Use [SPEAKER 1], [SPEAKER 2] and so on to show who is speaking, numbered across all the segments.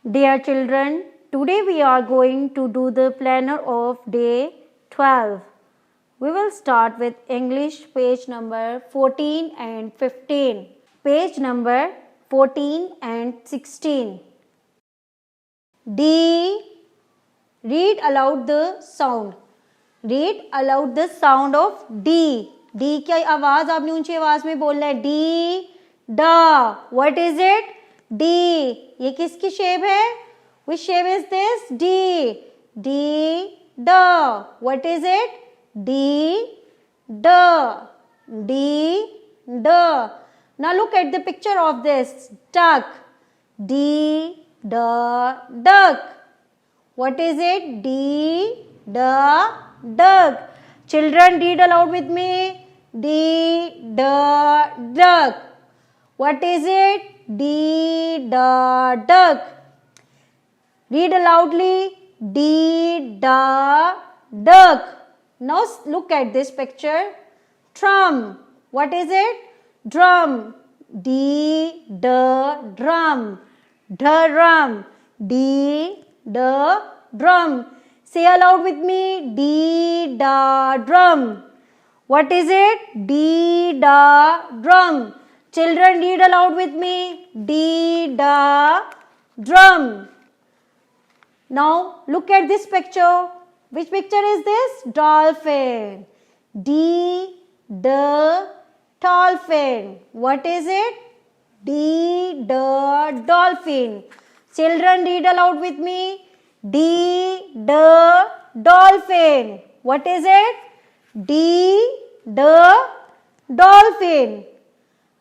[SPEAKER 1] Dear children, today we are going to do the planner of day 12. We will start with English page number 14 and 15. Page number 14 and 16. D. Read aloud the sound. Read aloud the sound of D. D की आवाज आपने ऊंची आवाज में बोलना है. D. Da. What is it? D. ये किसकी शेप है? Which shape is this? D. D. Da. What is it? D. Da. D. Da. Now look at the picture of this duck. D. Da. Duck. What is it? D. Da. Duck. Children, read aloud with me. D. Da. Duck. What is it? D. Da. Duck. Read aloudly. D. Da. Duck. Now look at this picture. Drum. What is it? Drum. D. Da. Drum. Drum. D. Da. Drum. Say aloud with me. D. Da. Drum. What is it? D. Da. Drum. Children, read aloud with me. D. Da. Drum. Now look at this picture. Which picture is this? Dolphin. D. Da. Dolphin. What is it? D. Da. Dolphin. Children, read aloud with me. D. Da. Dolphin. What is it? D. Da. Dolphin.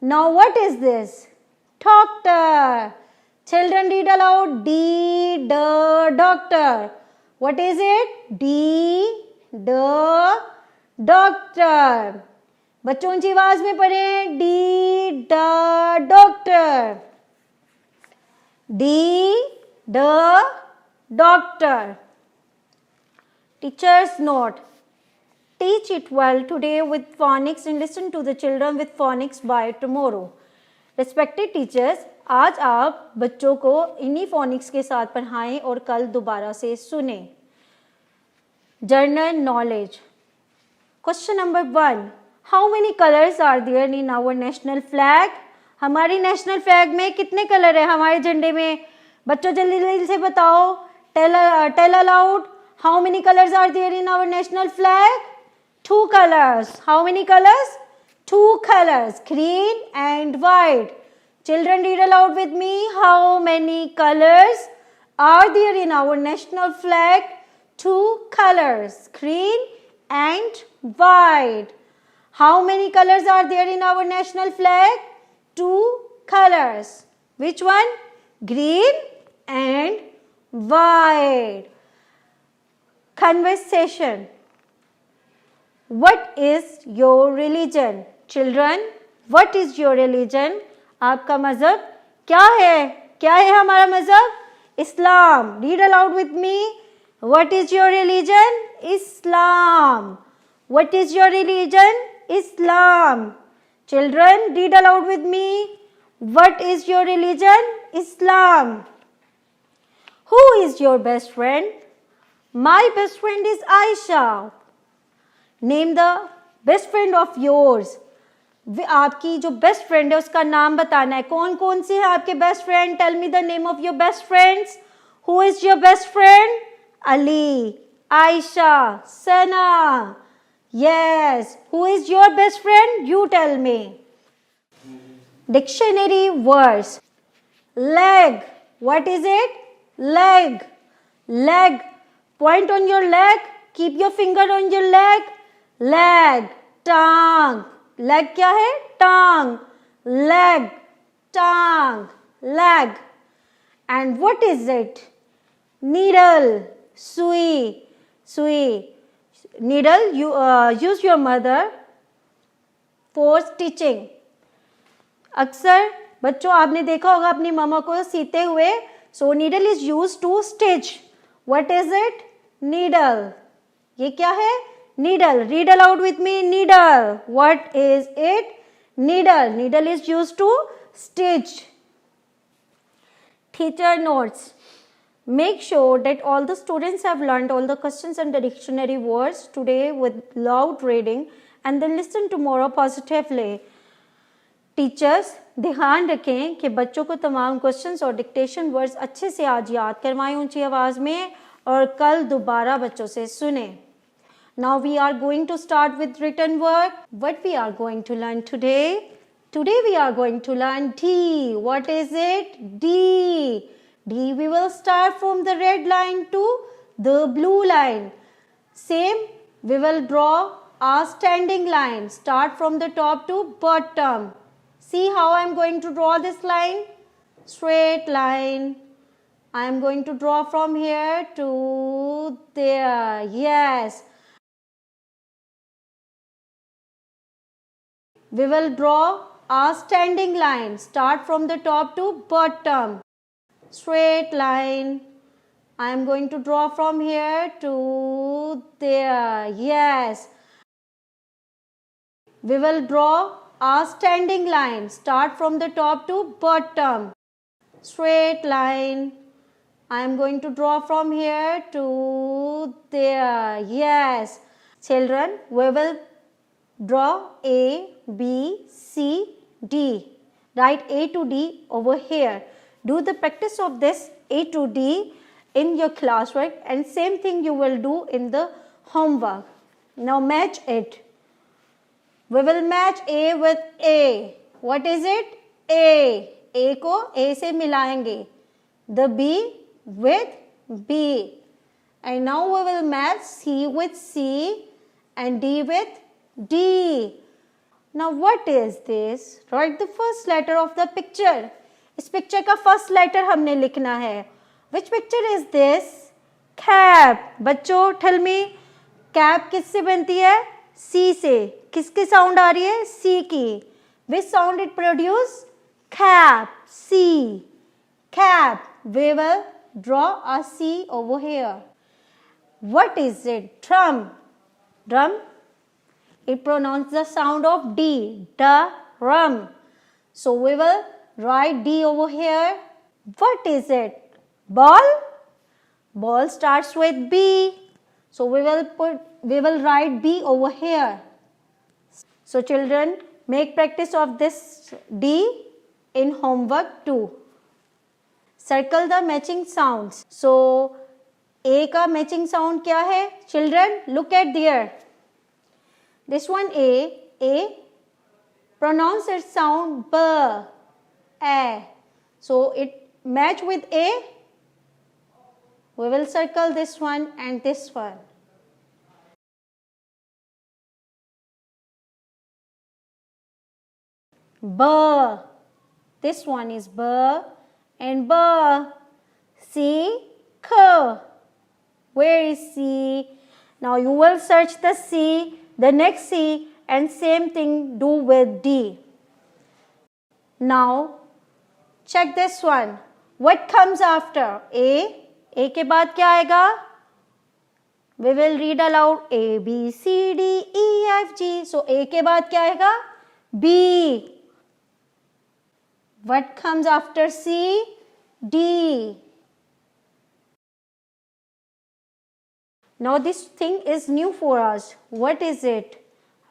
[SPEAKER 1] Now what is this? Doctor. Children, read aloud. D. Da. Doctor. What is it? D. Da. Doctor. बच्चों ऊंची आवाज में पढ़ें. D. Da. Doctor. D. Da. Doctor. Teacher's note. Teach it well today with phonics and listen to the children with phonics by tomorrow. Respected teachers, आज आप बच्चों को इन्हीं phonics के साथ पढ़ाएं और कल दोबारा से सुनें. General knowledge. Question number 1. How many colors are there in our national flag? हमारी नेशनल फ्लैग में कितने कलर है हमारे झंडे में? बच्चों जल्दी जल्दी से बताओ. Tell aloud. How many colors are there in our national flag? 2 colors. How many colors? 2 colors. Green and white. Children, read aloud with me. How many colors are there in our national flag? 2 colors. Green and white. How many colors are there in our national flag? 2 colors. Which one? Green and white. Conversation. What is your religion? Children, what is your religion? आपका मजहब क्या है? क्या है हमारा मजहब? इस्लाम. Read aloud with me. What is your religion? Islam. What is your religion? Islam. Children, read aloud with me. What is your religion? Islam. Who is your best friend? My best friend is Aisha. Name the best friend of yours. आपकी जो best friend है उसका नाम बताना है. कौन कौन सी है आपके best friend? Tell me the name of your best friends. Who is your best friend? Ali, Ayesha, Sana. Yes. Who is your best friend? You tell me. Dictionary words. Leg. What is it? Leg. Leg. Point on your leg. Keep your finger on your leg. Leg. Tongue. Leg क्या है? Tongue. Leg. Tongue. Leg. And what is it? Needle. Sui. Sui. Needle, you use your mother for stitching. अक्सर बच्चों आपने देखा होगा अपनी मम्मा को सीते हुए. So needle is used to stitch. What is it? Needle. ये क्या है? Needle. Read aloud with me. Needle. What is it? Needle. Needle is used to stitch. Teacher notes. Make sure that all the students have learned all the questions and the dictionary words today with loud reading and then listen tomorrow positively. Teachers ध्यान रखें कि बच्चों को तमाम questions और dictation words अच्छे से आज याद करवाएं ऊंची आवाज़ में और कल दोबारा बच्चों से सुने. Now we are going to start with written word. What we are going to learn today? Today we are going to learn D. What is it? D. D we will start from the red line to the blue line. Same, we will draw a standing line. Start from the top to bottom. See how I am going to draw this line? Straight line. I am going to draw from here to there. Yes. We will draw a standing line. Start from the top to bottom. Straight line. I am going to draw from here to there. Yes. We will draw a standing line. Start from the top to bottom. Straight line. I am going to draw from here to there. Yes. Children, we will draw A, B, C, D. Write A to D over here. Do the practice of this A to D in your classwork and same thing you will do in the homework. Now match it. We will match A with A. What is it? A. A को A से मिलाएंगे. The B with B. And now we will match C with C and D with D. Now what is this? Write the first letter of the picture. इस picture का first letter हमने लिखना है. Which picture is this? Cap. बच्चों tell me, cap किससे बनती है? C से. किसकी sound आ रही है? C की. Which sound it produce? Cap. C. Cap. We will draw a C over here. What is it? Drum. Drum. It pronounces the sound of D. Drum. So we will write D over here. What is it? Ball. Ball starts with B. So we will write B over here. So children, make practice of this D in homework too. Circle the matching sounds. So A का matching sound क्या है? Children, look at there. This one A pronounce its sound B, A. So it match with A. We will circle this one and this one. B. This one is B and B. C, K. Where is C? Now you will search the C, the next C, and same thing do with D. Now check this one. What comes after? A के बाद क्या आएगा? We will read aloud A, B, C, D, E, F, G. So A के बाद क्या आएगा? B. What comes after C? D. Now this thing is new for us. What is it?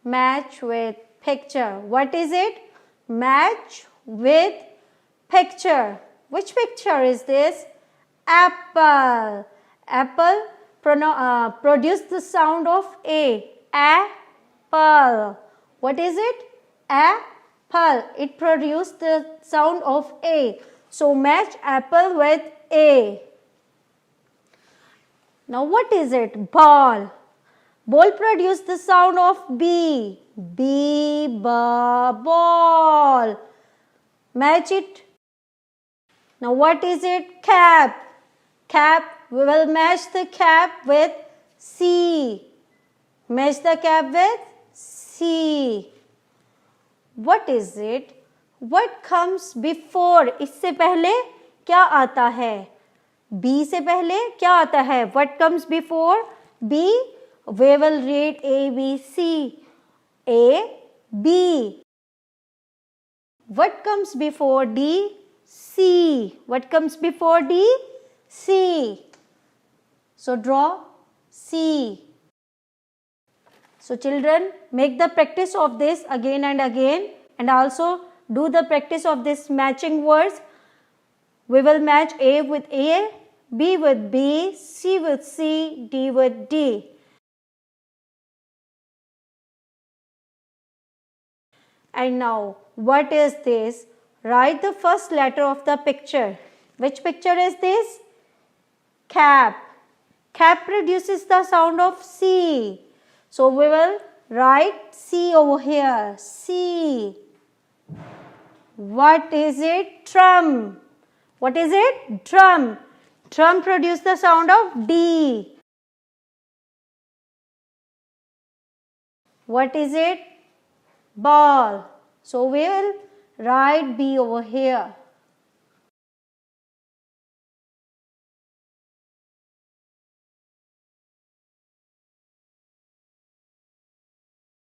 [SPEAKER 1] Match with picture. What is it? Match with picture. Which picture is this? Apple. Apple produce the sound of A. Apple. What is it? Apple. It produced the sound of A. So match apple with A. Now what is it? Ball. Ball produce the sound of B. B, ball. Match it. Now what is it? Cap. Cap. We will match the cap with C. Match the cap with C. What is it? What comes before? इससे पहले क्या आता है? B से पहले क्या आता है? What comes before B? We will read A, B, C. A, B. What comes before D? C. What comes before D? C. So draw C. So children, make the practice of this again and again, and also do the practice of this matching words. We will match A with A, B with B, C with C, D with D. And now, what is this? Write the first letter of the picture. Which picture is this? Cap. Cap produces the sound of C. So we will write C over here. C. What is it? Drum. What is it? Drum. Drum produces the sound of D. What is it? Ball. So we will write B over here.